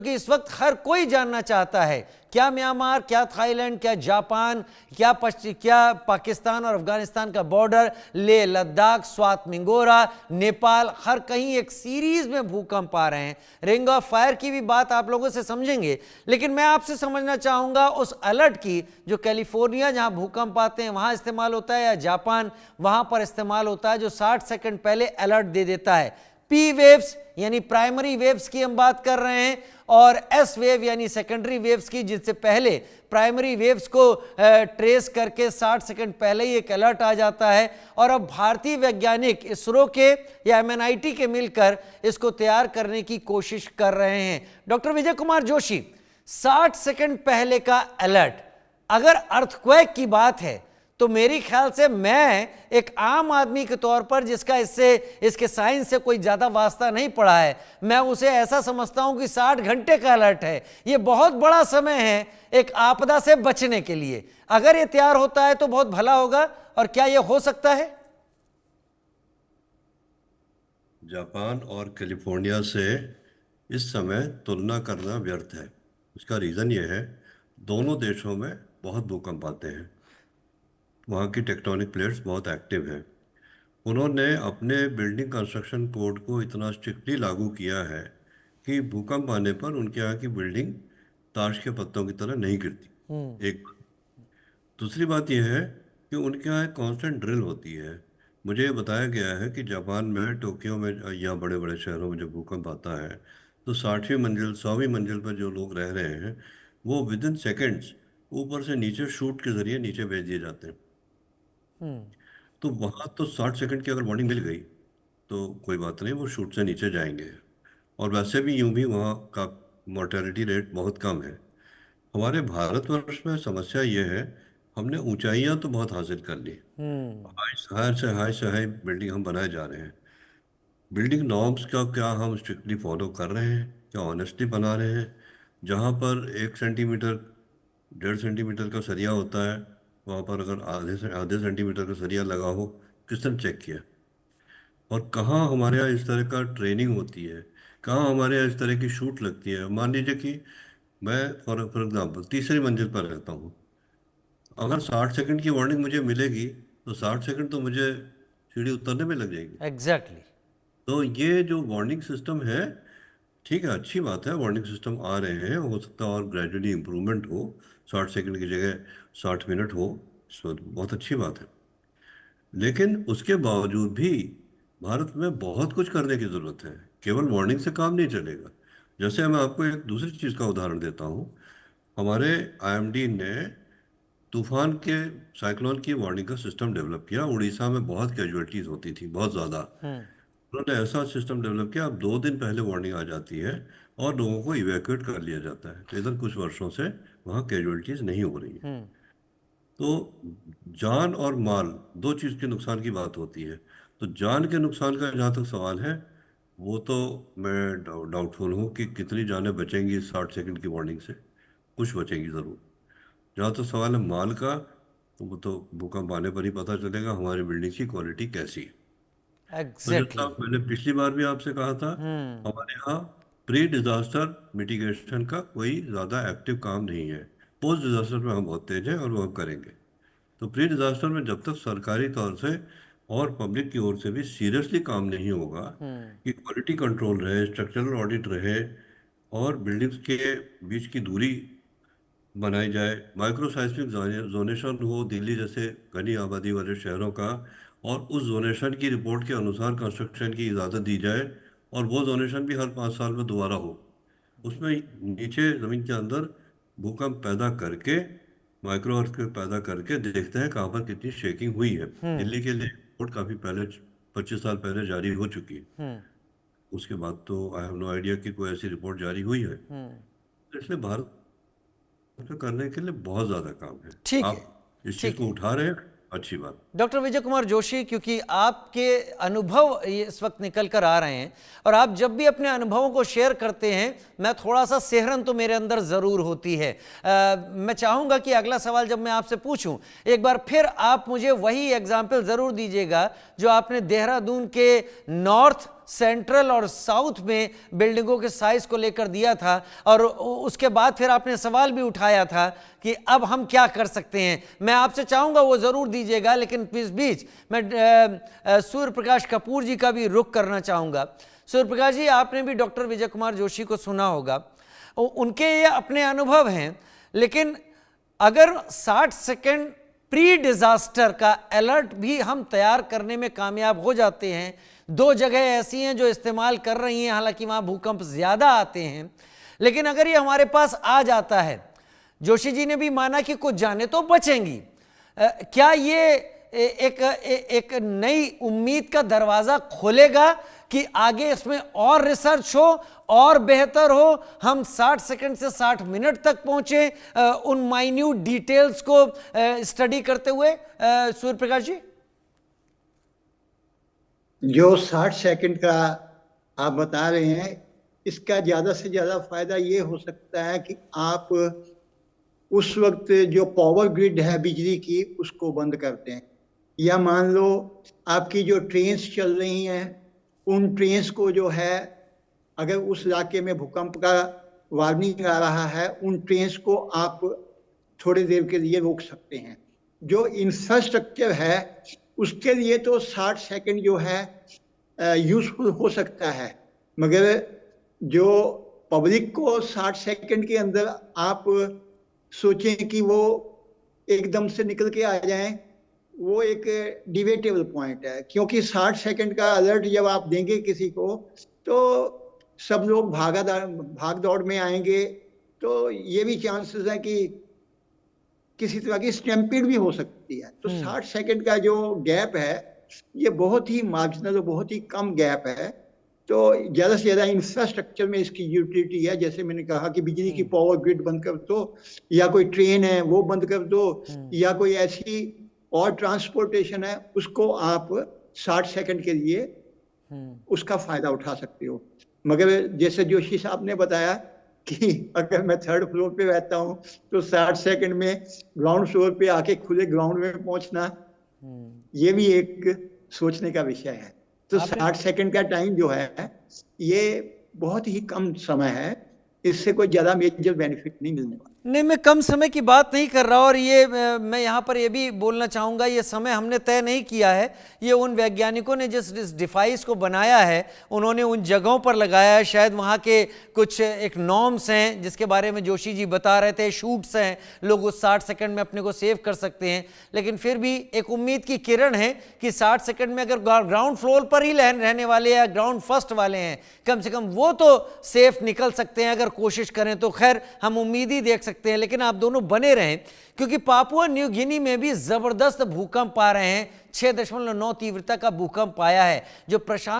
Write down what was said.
कि इस वक्त हर कोई जानना चाहता है, क्या म्यांमार, क्या थाईलैंड, क्या जापान, क्या पाकिस्तान और अफगानिस्तान का बॉर्डर, लेह लद्दाख, स्वात मिंगोरा, नेपाल, हर कहीं एक सीरीज में भूकंप आ रहे हैं। रिंग ऑफ फायर की भी बात आप लोगों से समझेंगे, लेकिन मैं आपसे समझना चाहूंगा उस अलर्ट की जो कैलिफोर्निया जहां भूकंप आते हैं वहां इस्तेमाल होता है, या जापान वहां पर इस्तेमाल होता है, जो 60 सेकंड पहले अलर्ट दे देता है। पी वेव्स यानी प्राइमरी वेव्स की हम बात कर रहे हैं, और एस वेव यानी सेकेंडरी वेव्स की, जिससे पहले प्राइमरी वेव्स को ट्रेस करके 60 सेकंड पहले ही एक अलर्ट आ जाता है। और अब भारतीय वैज्ञानिक इसरो के या एमएनआईटी के मिलकर इसको तैयार करने की कोशिश कर रहे हैं। डॉक्टर विजय कुमार जोशी, 60 सेकंड पहले का अलर्ट, अगर अर्थक्वेक की बात है तो मेरी ख्याल से मैं एक आम आदमी के तौर पर, जिसका इसके साइंस से कोई ज्यादा वास्ता नहीं पड़ा है, मैं उसे ऐसा समझता हूं कि 60 घंटे का अलर्ट है। यह बहुत बड़ा समय है एक आपदा से बचने के लिए। अगर यह तैयार होता है तो बहुत भला होगा। और क्या यह हो सकता है? जापान और कैलिफोर्निया से इस समय तुलना करना व्यर्थ है। उसका रीज़न ये है, दोनों देशों में बहुत भूकंप आते हैं, वहाँ की टेक्टोनिक प्लेट्स बहुत एक्टिव हैं। उन्होंने अपने बिल्डिंग कंस्ट्रक्शन कोड को इतना स्ट्रिक्टली लागू किया है कि भूकंप आने पर उनके यहाँ की बिल्डिंग ताश के पत्तों की तरह नहीं गिरती। एक बात। दूसरी बात यह है कि उनके यहाँ एक कांस्टेंट ड्रिल होती है। मुझे ये बताया गया है कि जापान में, टोक्यो में या बड़े बड़े शहरों में जब भूकंप आता है तो 60वीं मंजिल 100वीं मंजिल पर जो लोग रह रहे हैं वो विद इन सेकेंड्स ऊपर से नीचे शूट के जरिए नीचे भेज दिए जाते हैं। तो वहाँ तो 60 सेकंड की अगर वार्निंग मिल गई तो कोई बात नहीं, वो शूट से नीचे जाएंगे। और वैसे भी यूं भी वहाँ का मोर्टेलिटी रेट बहुत कम है। हमारे भारतवर्ष में समस्या ये है, हमने ऊंचाइयां तो बहुत हासिल कर ली, हाई से हाई बिल्डिंग हम बनाए जा रहे हैं। बिल्डिंग नॉर्म्स का क्या हम स्ट्रिक्टली फॉलो कर रहे हैं, क्या ऑनेस्टली बना रहे हैं? जहाँ पर 1 सेंटीमीटर 1.5 सेंटीमीटर का सरिया होता है, वहाँ पर अगर आधे सेंटीमीटर का सरिया लगा हो, किसने चेक किया? और कहाँ हमारे यहाँ इस तरह का ट्रेनिंग होती है, कहाँ हमारे यहाँ इस तरह की शूट लगती है? मान लीजिए कि मैं फॉर एग्जाम्पल तीसरी मंजिल पर रहता हूँ, अगर 60 सेकंड की वार्निंग मुझे मिलेगी तो 60 सेकंड तो मुझे सीढ़ी उतरने में लग जाएगी। एग्जैक्टली। तो ये जो वार्निंग सिस्टम है, ठीक है, अच्छी बात है, वार्निंग सिस्टम आ रहे हैं, हो सकता है और ग्रेजुअली इम्प्रूवमेंट हो, 60 सेकंड की जगह 60 मिनट हो, सो बहुत अच्छी बात है। लेकिन उसके बावजूद भी भारत में बहुत कुछ करने की ज़रूरत है, केवल वार्निंग से काम नहीं चलेगा। जैसे मैं आपको एक दूसरी चीज़ का उदाहरण देता हूँ। हमारे आईएमडी ने तूफान के, साइक्लोन की वार्निंग का सिस्टम डेवलप किया। उड़ीसा में बहुत कैजुअलिटीज़ होती थी, बहुत ज़्यादा। उन्होंने ऐसा सिस्टम डेवलप किया, अब 2 दिन पहले वार्निंग आ जाती है और लोगों को इवैक्यूएट कर लिया जाता है। तो इधर कुछ वर्षों से वहाँ कैजुअलिटीज़ नहीं हो रही है। तो जान और माल, दो चीज़ के नुकसान की बात होती है। तो जान के नुकसान का जहाँ तक सवाल है, वो तो मैं डाउटफुल हूँ कि कितनी जानें बचेंगी इस 60 सेकंड की वार्निंग से। कुछ बचेंगी ज़रूर। जहाँ तक सवाल है माल का, तो वो तो भूकंप आने पर ही पता चलेगा हमारी बिल्डिंग की क्वालिटी कैसी है। तो जैसा एग्जैक्टली। मैंने पिछली बार भी आपसे कहा था, हमारे यहाँ प्री डिजास्टर मिटिगेशन का कोई ज़्यादा एक्टिव काम नहीं है। पोस्ट डिजास्टर में हम बहुत तेज हैं और वो हम करेंगे। तो प्री डिजास्टर में जब तक सरकारी तौर से और पब्लिक की ओर से भी सीरियसली काम नहीं होगा कि क्वालिटी कंट्रोल रहे, स्ट्रक्चरल ऑडिट रहे और बिल्डिंग्स के बीच की दूरी बनाई जाए, माइक्रो साइस्मिक जोनेशन हो दिल्ली जैसे घनी आबादी वाले शहरों का, और उस जोनेशन की रिपोर्ट के अनुसार कंस्ट्रक्शन की इजाज़त दी जाए, और वो जोनेशन भी हर 5 साल में दोबारा हो। उसमें नीचे ज़मीन के अंदर भूकंप पैदा करके, माइक्रो अर्थक्वेक पैदा करके देखते हैं कहाँ पर कितनी शेकिंग हुई है। दिल्ली के लिए रिपोर्ट काफ़ी पहले, 25 साल पहले जारी हो चुकी है। उसके बाद तो आई हैव नो आइडिया कि कोई ऐसी रिपोर्ट जारी हुई है। तो इसलिए भारत में करने के लिए बहुत ज़्यादा काम है। ठीक है। आप इस चीज़ ठीक को है उठा रहे हैं, अच्छी बात। डॉक्टर विजय कुमार जोशी, क्योंकि आपके अनुभव ये इस वक्त निकल कर आ रहे हैं, और आप जब भी अपने अनुभवों को शेयर करते हैं, मैं थोड़ा सा सिहरन तो मेरे अंदर ज़रूर होती है। मैं चाहूँगा कि अगला सवाल जब मैं आपसे पूछूं, एक बार फिर आप मुझे वही एग्जाम्पल ज़रूर दीजिएगा जो आपने देहरादून के नॉर्थ सेंट्रल और साउथ में बिल्डिंगों के साइज को लेकर दिया था, और उसके बाद फिर आपने सवाल भी उठाया था कि अब हम क्या कर सकते हैं। मैं आपसे चाहूंगा वो जरूर दीजिएगा, लेकिन इस बीच मैं सूर्य प्रकाश कपूर जी का भी रुख करना चाहूंगा। सूर्य प्रकाश जी, आपने भी डॉक्टर विजय कुमार जोशी को सुना होगा, उनके ये अपने अनुभव हैं, लेकिन अगर 60 सेकंड प्री डिजास्टर का अलर्ट भी हम तैयार करने में कामयाब हो जाते हैं, 2 जगह ऐसी हैं जो इस्तेमाल कर रही हैं, हालांकि वहां भूकंप ज्यादा आते हैं, लेकिन अगर ये हमारे पास आ जाता है, जोशी जी ने भी माना कि कुछ जाने तो बचेंगी, क्या ये एक नई उम्मीद का दरवाजा खोलेगा कि आगे इसमें और रिसर्च हो और बेहतर हो, हम 60 सेकंड से 60 मिनट तक पहुंचे उन माइन्यूट डिटेल्स को स्टडी करते हुए? सूर्य प्रकाश जी, जो 60 सेकंड का आप बता रहे हैं, इसका ज्यादा से ज्यादा फायदा ये हो सकता है कि आप उस वक्त जो पावर ग्रिड है बिजली की, उसको बंद करते हैं, या मान लो आपकी जो ट्रेन्स चल रही हैं, उन ट्रेन्स को जो है, अगर उस इलाके में भूकंप का वार्निंग आ रहा है, उन ट्रेन्स को आप थोड़ी देर के लिए रोक सकते हैं। जो इंफ्रास्ट्रक्चर है उसके लिए तो 60 सेकंड जो है यूजफुल हो सकता है, मगर जो पब्लिक को 60 सेकंड के अंदर आप सोचें कि वो एकदम से निकल के आ जाएं, वो एक डिबेटेबल पॉइंट है, क्योंकि 60 सेकंड का अलर्ट जब आप देंगे किसी को तो सब लोग भाग दौड़ में आएंगे, तो ये भी चांसेस है कि किसी तरह की स्टैम्पीड भी हो सकती है। तो 60 सेकंड का जो गैप है ये बहुत ही मार्जिनल, बहुत ही कम गैप है। तो ज़्यादा से ज़्यादा इंफ्रास्ट्रक्चर में इसकी यूटिलिटी है, जैसे मैंने कहा कि बिजली की पावर ग्रिड बंद कर दो, या कोई ट्रेन है वो बंद कर दो, या कोई ऐसी और ट्रांसपोर्टेशन है उसको आप 60 सेकंड के लिए उसका फायदा उठा सकते हो। मगर जैसे जोशी साहब ने बताया कि अगर मैं 3rd फ्लोर पे रहता हूँ तो 60 सेकंड में ग्राउंड फ्लोर पे आके खुले ग्राउंड में पहुंचना, ये भी एक सोचने का विषय है। तो 60 सेकंड का टाइम जो है ये बहुत ही कम समय है, इससे कोई ज्यादा मेजर बेनिफिट नहीं मिलने वाला। नहीं, मैं कम समय की बात नहीं कर रहा, और ये मैं यहाँ पर ये भी बोलना चाहूँगा, ये समय हमने तय नहीं किया है, ये उन वैज्ञानिकों ने जिस डिवाइस को बनाया है उन्होंने उन जगहों पर लगाया है। शायद वहाँ के कुछ एक नॉर्म्स हैं जिसके बारे में जोशी जी बता रहे थे, शूट्स हैं, लोग उस 60 सेकंड में अपने को सेव कर सकते हैं, लेकिन फिर भी एक उम्मीद की किरण है कि 60 सेकंड में अगर ग्राउंड फ्लोर पर ही रहने वाले या ग्राउंड फर्स्ट वाले हैं, कम से कम वो तो सेफ निकल सकते हैं अगर कोशिश करें तो। खैर, हम उम्मीद ही देख सकते हैं, लेकिन आप दोनों बने रहें, क्योंकि पापुआ न्यू गिनी में भी जबरदस्त भूकंप आ रहे हैं। 6.9 तीव्रता का भूकंप आया है जो प्रशांत